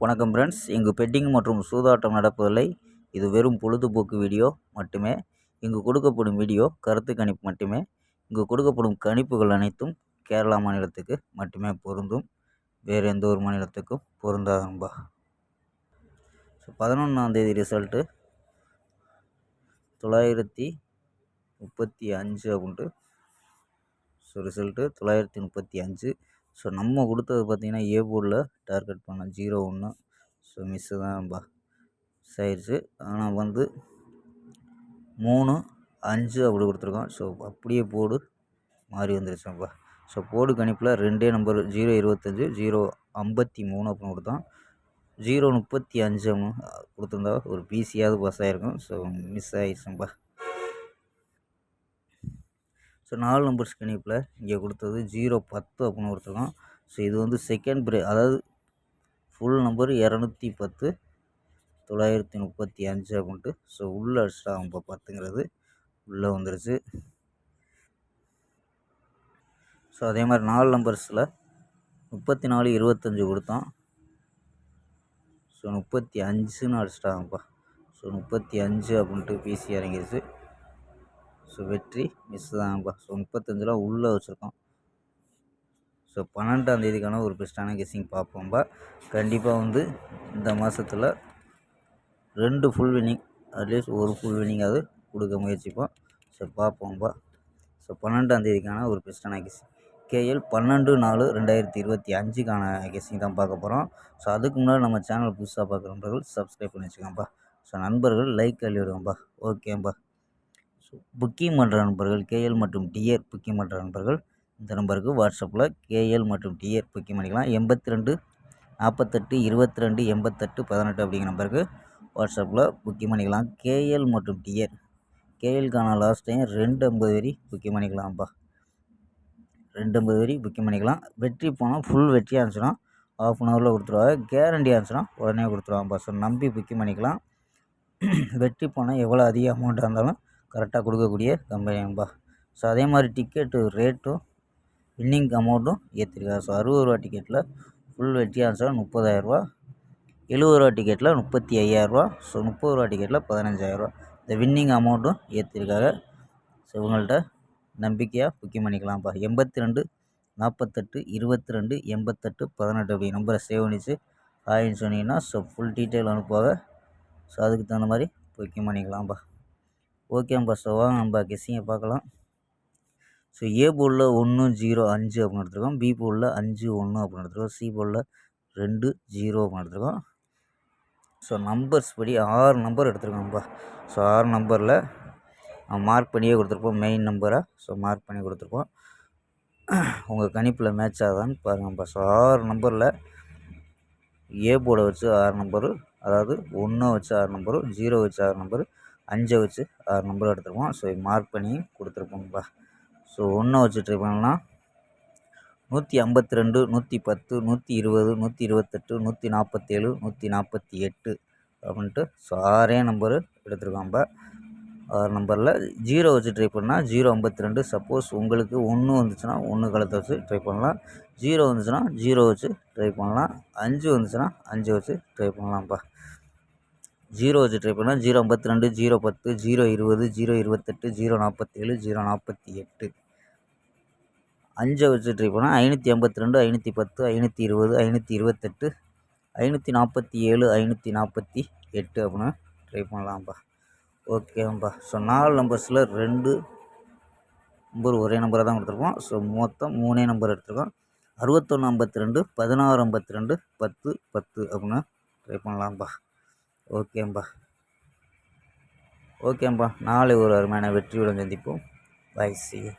வணக்கம் ஃப்ரெண்ட்ஸ், இங்கு பெட்டிங் மற்றும் சூதாட்டம் நடப்பதில்லை. இது வெறும் பொழுதுபோக்கு வீடியோ மட்டுமே. இங்கு கொடுக்கப்படும் வீடியோ கருத்து கணிப்பு மட்டுமே. இங்கு கொடுக்கப்படும் கணிப்புகள் அனைத்தும் கேரளா மாநிலத்துக்கு மட்டுமே பொருந்தும். வேறு எந்த ஒரு மாநிலத்துக்கும் பொருந்தாது நண்பா. 11ஆம் தேதி ரிசல்ட்டு 935 அப்படின்ட்டு. ரிசல்ட்டு 935. நம்ம கொடுத்தது பார்த்திங்கன்னா ஏ போர்டில் டார்கெட் பண்ண 0-1. மிஸ்ஸு தான் நண்பா, மிஸ் ஆயிடுச்சு. ஆனால் 3-5 அப்படி கொடுத்துருக்கோம். அப்படியே போர்டு மாறி வந்துருச்சு நண்பா. போர்டு கணிப்பில் 2 நம்பர் 0-25 0-53 அப்படின்னு கொடுத்தோம். 0-35 கொடுத்துருந்தா ஒரு பிசியாவது பாஸ் ஆகிருக்கும். மிஸ் ஆகிடுச்சு நண்பா. 4 நம்பர்ஸ் கணிப்பில் இங்கே கொடுத்தது 0-10 அப்படின்னு கொடுத்துருக்கோம். இது செகண்ட் பிரேக், அதாவது ஃபுல் நம்பர் 210 935 அப்படின்ட்டு. உள்ளே அடிச்சிட்டா இப்போ 10ங்கிறது உள்ளே வந்துருச்சு. அதே மாதிரி 4 நம்பர்ஸில் 34-25 கொடுத்தோம். 35ன்னு அடிச்சிட்டாங்கப்பா. 35 அப்படின்ட்டு பிசி இறங்கிருச்சு. வெற்றி மிஸ் தான்ப்பா. 35 உள்ளே வச்சுருக்கோம். 12ஆம் தேதிக்கான ஒரு பெஸ்ட்டான கெஸ்ஸிங் பார்ப்போம்பா. கண்டிப்பாக இந்த மாதத்தில் 2 ஃபுல் வின்னிங், அட்லீஸ்ட் ஒரு ஃபுல் வின்னிங்காவது கொடுக்க முயற்சிப்போம். பார்ப்போம்பா. 12ஆம் தேதிக்கான ஒரு பெஸ்ட்டான கெஸ்ஸிங் கேஎல் 12/4/2025க்கான கெஸ்ஸிங் தான் பார்க்க போகிறோம். அதுக்கு முன்னாடி நம்ம சேனல் புதுசாக பார்க்குற நண்பர்கள் சப்ஸ்கிரைப் பண்ணி வச்சுக்கோங்கப்பா. நண்பர்கள் லைக் அள்ளி விடுங்கப்பா. ஓகேப்பா. புக்கிங் பண்ணுற நண்பர்கள் கேஎல் மற்றும் டிஆர் புக்கிங் பண்ணுற நண்பர்கள் இந்த நம்பருக்கு வாட்ஸ்அப்பில் கேஎல் மற்றும் டிஆர் புக்கிங் பண்ணிக்கலாம். 82 48 22 88 18 அப்படிங்கிற நம்பருக்கு வாட்ஸ்அப்பில் புக்கிங் பண்ணிக்கலாம். கேஎல் மற்றும் டிஆர் கேஎல்கான லாஸ்ட் டைம் 250 வரி புக்கிங் பண்ணிக்கலாம்ப்பா. 250 வரி புக்கிங் பண்ணிக்கலாம். வெற்றி போனால் ஃபுல் வெற்றியாக இருந்துச்சுன்னா ½ அன் ஹவரில் கொடுத்துருவாங்க. கேரண்டியாக இருந்துச்சுன்னா உடனே கொடுத்துருவாங்கப்பா. நம்பி புக்கிங் பண்ணிக்கலாம். வெற்றி போனால் எவ்வளோ அதிக அமௌண்ட்டாக இருந்தாலும் கரெக்டாக கொடுக்கக்கூடிய கம்பெனி நண்பா. அதே மாதிரி டிக்கெட்டு ரேட்டும் வின்னிங் அமௌண்ட்டும் ஏற்றிருக்காங்க. 60 ரூபா டிக்கெட்டில் ஃபுல் வெற்றியாக இருந்துச்சுன்னா 30,000 ரூபா. 70 ரூபா டிக்கெட்டில் 35,000 ரூபா. 30 ரூபா டிக்கெட்டில் 15,000 ரூபா. இந்த வின்னிங் அமௌண்ட்டும் ஏற்றிருக்காங்க. இவங்கள்ட்ட நம்பிக்கையாக புக்கிங் பண்ணிக்கலாம்ப்பா. 82 48 22 88 18 அப்படி நம்பரை சேவ் பண்ணிச்சு ஆயின்னு சொன்னீங்கன்னா ஃபுல் டீட்டெயில் அனுப்புவாங்க. அதுக்கு தகுந்த மாதிரி புக்கிங் பண்ணிக்கலாம்ப்பா. ஓகேப்பா. வாங்க நம்ம கெஸ்ஸிங்கை பார்க்கலாம். ஏ போர்டில் 1-0-5 அப்படின்னு எடுத்துருக்கோம். பி போர்டில் 5-1 அப்படின்னு எடுத்துருக்கோம். சி போர்டில் 2-0 அப்படின்னு எடுத்துருக்கோம். நம்பர்ஸ் படி 6 நம்பர் எடுத்துருக்கோம்ப்பா. 6 நம்பரில் மார்க் பண்ணியே கொடுத்துருப்போம். மெயின் நம்பரை மார்க் பண்ணி கொடுத்துருப்போம். உங்கள் கணிப்பில் மேட்ச் ஆகுதான்னு பாருங்கப்பா. 6 நம்பரில் ஏ போர்டை வச்சு 6 நம்பரு, அதாவது 1 வச்சு 6 நம்பரு, 0 வச்சு 6 நம்பரு, 5 வச்சு 6 நம்பர் எடுத்துருப்போம். மார்க் பண்ணி கொடுத்துருப்போம்ப்பா. 1 வச்சு ட்ரை பண்ணலாம். 152 110 120 128 147 148 அப்படின்ட்டு 6 நம்பரு எடுத்துருக்கோம்ப்பா. 6 நம்பரில் 0 வச்சு ட்ரை பண்ணால் 052. சப்போஸ் உங்களுக்கு 1 வந்துச்சுன்னா 1 கலத்தை வச்சு ட்ரை பண்ணலாம். 0 வந்துச்சுன்னா 0 வச்சு ட்ரை பண்ணலாம். 5 வந்துச்சுன்னா 5 வச்சு ட்ரை பண்ணலாம்ப்பா. 0 வச்சு ட்ரை பண்ணால் 052 010 020 028 047 048. 5 வச்சு ட்ரை பண்ணால் 582 510 520 528 547 548 அப்படின்னு ட்ரை பண்ணலாம்ப்பா. ஓகேப்பா. 4 நம்பர்ஸில் 2 நம்பர் ஒரே நம்பராக தான் கொடுத்துருக்கோம். மொத்தம் 3 நம்பர் எடுத்துருக்கோம். 61 52 16 52 10 10 அப்படின்னு ட்ரை பண்ணலாம்ப்பா. ஓகேப்பா. நாளை ஒரு அருமையான வெற்றியுடன் சந்திப்போம். Bye, see you.